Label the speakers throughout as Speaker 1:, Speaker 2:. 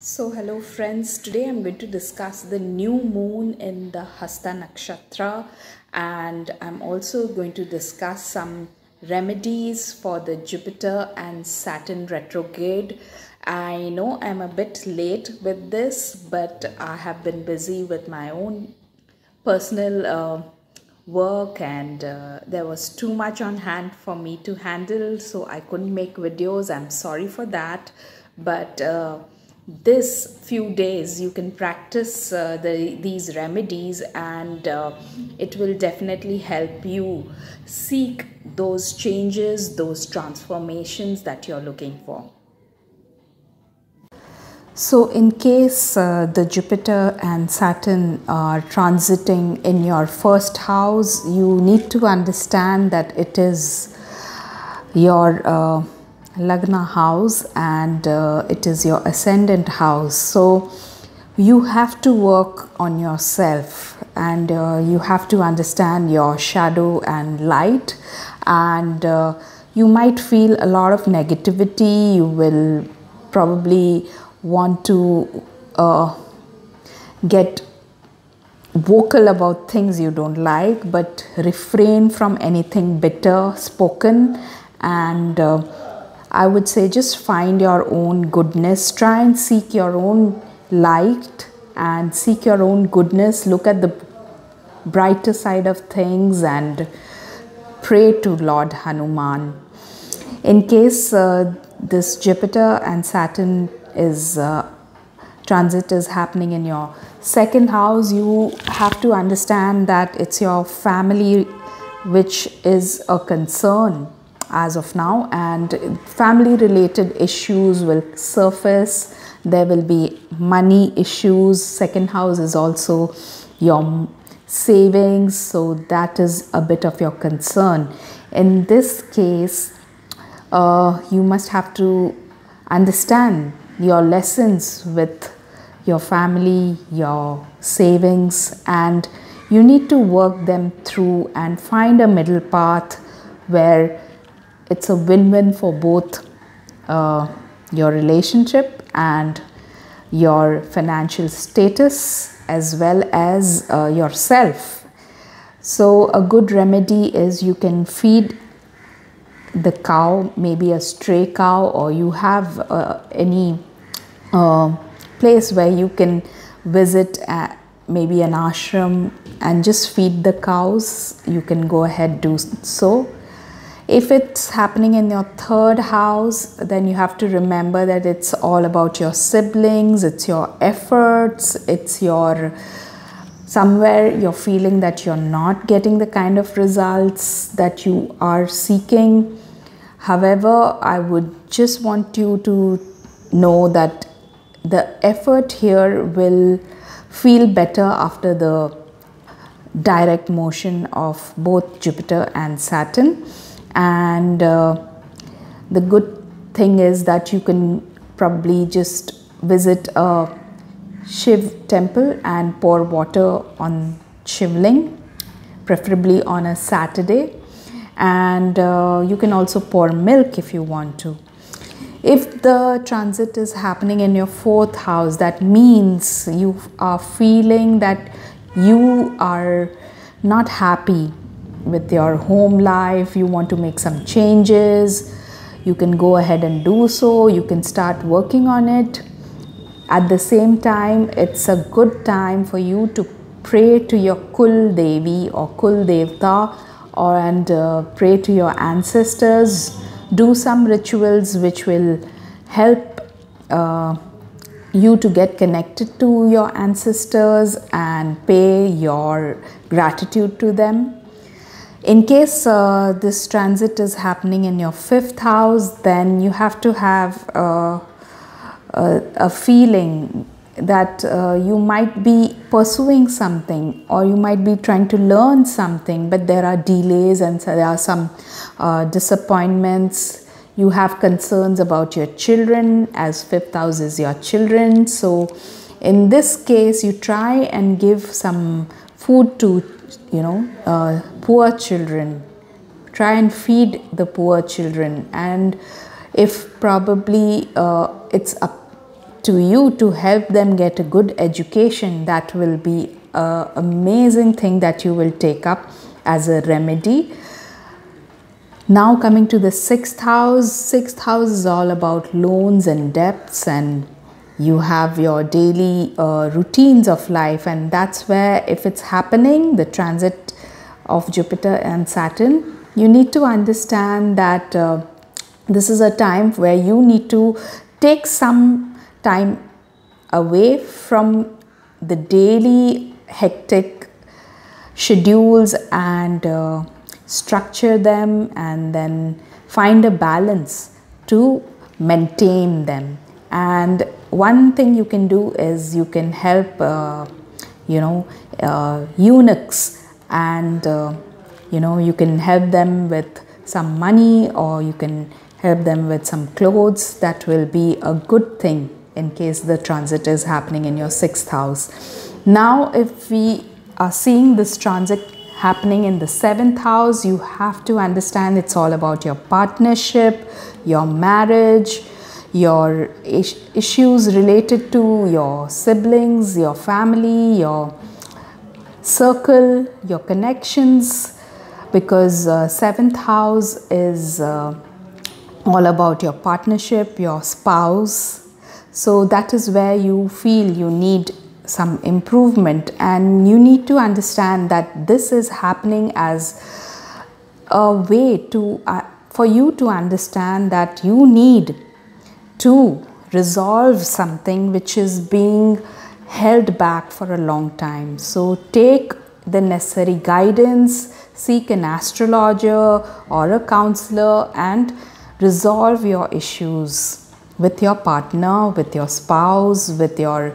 Speaker 1: So, hello friends. Today I'm going to discuss the new moon in the Hasta Nakshatra, and I'm also going to discuss some remedies for the Jupiter and Saturn retrograde. I know I'm a bit late with this, but I have been busy with my own personal work, and there was too much on hand for me to handle, so I couldn't make videos. I'm sorry for that, but this few days you can practice these remedies, and it will definitely help you seek those changes, those transformations that you're looking for. So, in case the Jupiter and Saturn are transiting in your first house, you need to understand that it is your Lagna house, and it is your ascendant house. So, you have to work on yourself, and you have to understand your shadow and light, and you might feel a lot of negativity. You will probably want to get vocal about things you don't like, but refrain from anything bitter spoken. And I would say just find your own goodness, try and seek your own light and seek your own goodness. Look at the brighter side of things and pray to Lord Hanuman. In case this Jupiter and Saturn is transit is happening in your second house, you have to understand that it's your family which is a concern as of now, and family related issues will surface. There will be money issues. Second house is also your savings, so that is a bit of your concern. In this case, you must have to understand your lessons with your family, your savings, and you need to work them through and find a middle path where it's a win-win for both your relationship and your financial status as well as yourself. So a good remedy is you can feed the cow, maybe a stray cow, or you have any place where you can visit maybe an ashram and just feed the cows. You can go ahead do so. If it's happening in your third house, then you have to remember that it's all about your siblings, it's your efforts, it's your somewhere you're feeling that you're not getting the kind of results that you are seeking. However, I would just want you to know that the effort here will feel better after the direct motion of both Jupiter and Saturn. And the good thing is that you can probably just visit a Shiv temple and pour water on Shivling, preferably on a Saturday. And you can also pour milk if you want to. If the transit is happening in your fourth house, that means you are feeling that you are not happy with your home life, you want to make some changes. You can go ahead and do so. You can start working on it. At the same time, it's a good time for you to pray to your Kul Devi or Kul Devta, and pray to your ancestors. Do some rituals which will help you to get connected to your ancestors and pay your gratitude to them. In case this transit is happening in your fifth house, then you have to have a feeling that you might be pursuing something, or you might be trying to learn something, but there are delays and so there are some disappointments. You have concerns about your children, as fifth house is your children. So in this case, you try and give some food to poor children. Try and feed the poor children, and if probably it's up to you to help them get a good education, that will be an amazing thing that you will take up as a remedy. Now coming to the sixth house. Sixth house is all about loans and debts, and you have your daily routines of life, and that's where, if it's happening, the transit of Jupiter and Saturn, you need to understand that this is a time where you need to take some time away from the daily hectic schedules and structure them, and then find a balance to maintain them. And one thing you can do is you can help eunuchs, and you can help them with some money, or you can help them with some clothes. That will be a good thing in case the transit is happening in your sixth house. Now if we are seeing this transit happening in the seventh house, you have to understand it's all about your partnership, your marriage, your issues related to your siblings, your family, your circle, your connections, because seventh house is all about your partnership, your spouse. So that is where you feel you need some improvement, and you need to understand that this is happening as a way to for you to understand that you need to resolve something which is being held back for a long time. So take the necessary guidance, seek an astrologer or a counselor, and resolve your issues with your partner, with your spouse, with your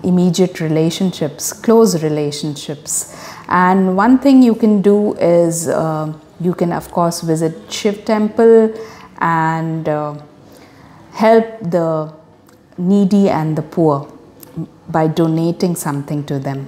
Speaker 1: immediate relationships, close relationships. And one thing you can do is you can of course visit Shiv temple and help the needy and the poor by donating something to them.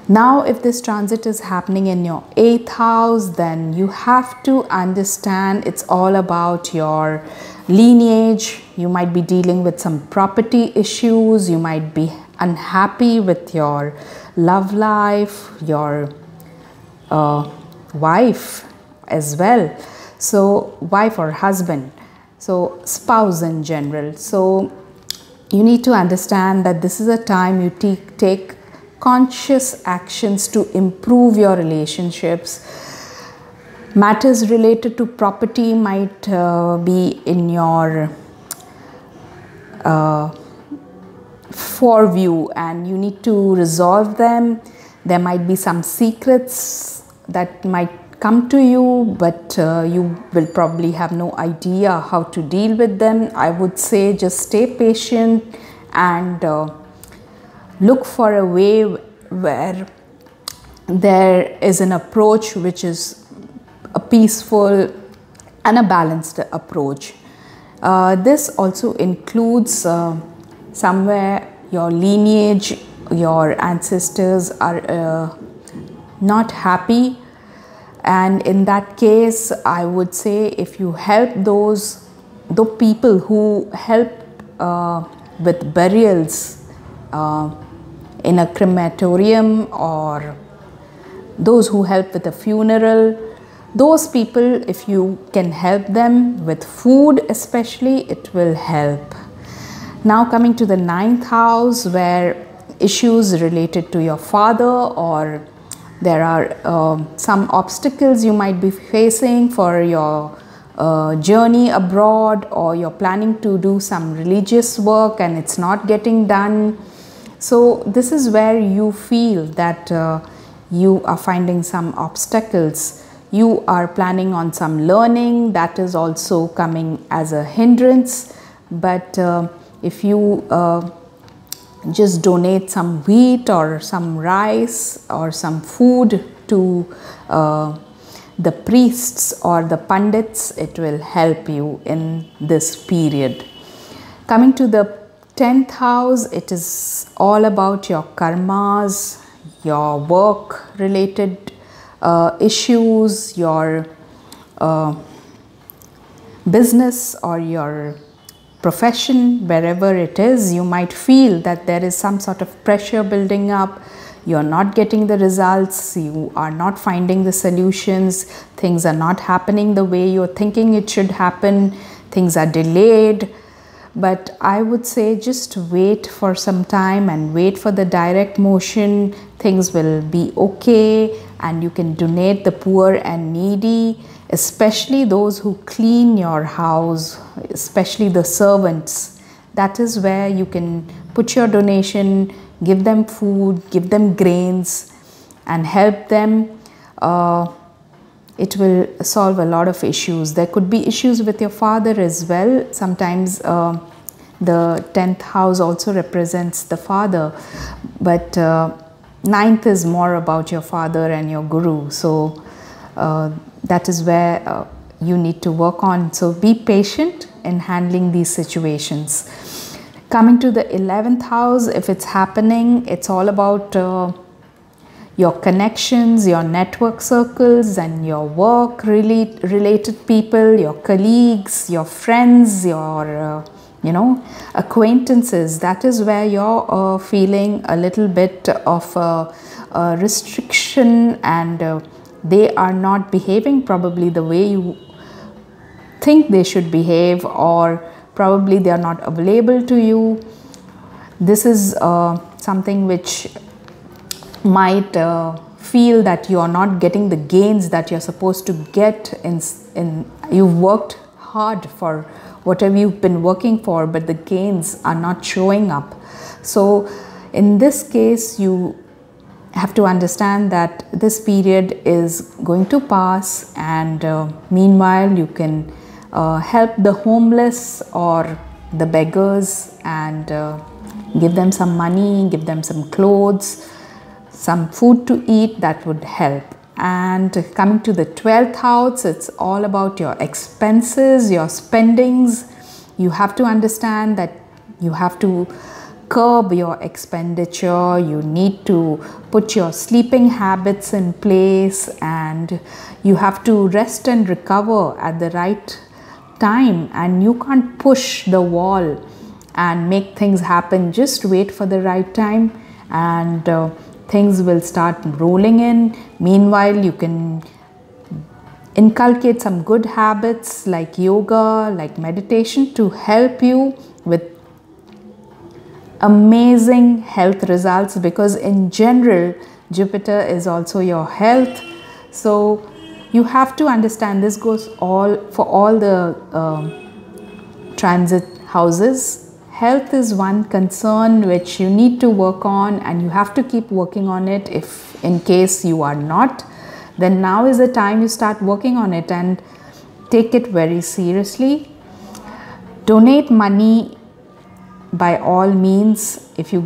Speaker 1: Now if this transit is happening in your eighth house, then you have to understand it's all about your lineage. You might be dealing with some property issues, you might be unhappy with your love life, your wife as well, so wife or husband, so spouse in general. So you need to understand that this is a time you take conscious actions to improve your relationships. Matters related to property might be in your foreview, and you need to resolve them. There might be some secrets that might come to you, but you will probably have no idea how to deal with them. I would say just stay patient and look for a way where there is an approach which is a peaceful and a balanced approach. This also includes somewhere your lineage, your ancestors are not happy, and in that case I would say if you help the people who help with burials in a crematorium, or those who help with a funeral, those people, if you can help them with food especially, it will help. Now coming to the ninth house, where issues related to your father, or there are some obstacles you might be facing for your journey abroad, or you're planning to do some religious work and it's not getting done. So this is where you feel that you are finding some obstacles. You are planning on some learning that is also coming as a hindrance, but if you just donate some wheat or some rice or some food to the priests or the pandits, it will help you in this period. Coming to the 10th house, it is all about your karmas, your work related issues, your business or your profession, wherever it is, you might feel that there is some sort of pressure building up. You're not getting the results, you are not finding the solutions, things are not happening the way you're thinking it should happen, things are delayed. But I would say just wait for some time and wait for the direct motion. Things will be okay, and you can donate the poor and needy, especially those who clean your house, especially the servants. That is where you can put your donation, give them food, give them grains, and help them. It will solve a lot of issues. There could be issues with your father as well. Sometimes the 10th house also represents the father, but 9th is more about your father and your guru. So that is where you need to work on. So be patient in handling these situations. Coming to the 11th house, if it's happening, it's all about your connections, your network circles, and your work related people, your colleagues, your friends, your acquaintances. That is where you're feeling a little bit of a restriction, and they are not behaving probably the way you think they should behave, or probably they are not available to you. This is something which might feel that you are not getting the gains that you're supposed to get in you've worked hard for whatever you've been working for, but the gains are not showing up. So in this case, you have to understand that this period is going to pass, and meanwhile you can help the homeless or the beggars, and give them some money, give them some clothes, some food to eat. That would help. And coming to the 12th house, it's all about your expenses, your spendings. You have to understand that you have to curb your expenditure. You need to put your sleeping habits in place, and you have to rest and recover at the right time, and you can't push the wall and make things happen. Just wait for the right time, and things will start rolling in. Meanwhile, you can inculcate some good habits like yoga, like meditation, to help you with amazing health results, because in general Jupiter is also your health. So you have to understand this goes for all the transit houses. Health is one concern which you need to work on, and you have to keep working on it. If in case you are not, then now is the time you start working on it and take it very seriously. Donate money by all means. If you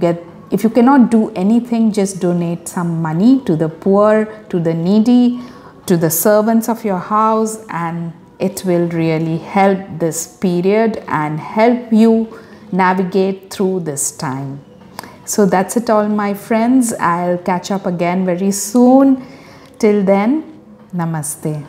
Speaker 1: cannot do anything, just donate some money to the poor, to the needy, to the servants of your house, and it will really help this period and help you navigate through this time. So that's it all, my friends. I'll catch up again very soon. Till then, namaste.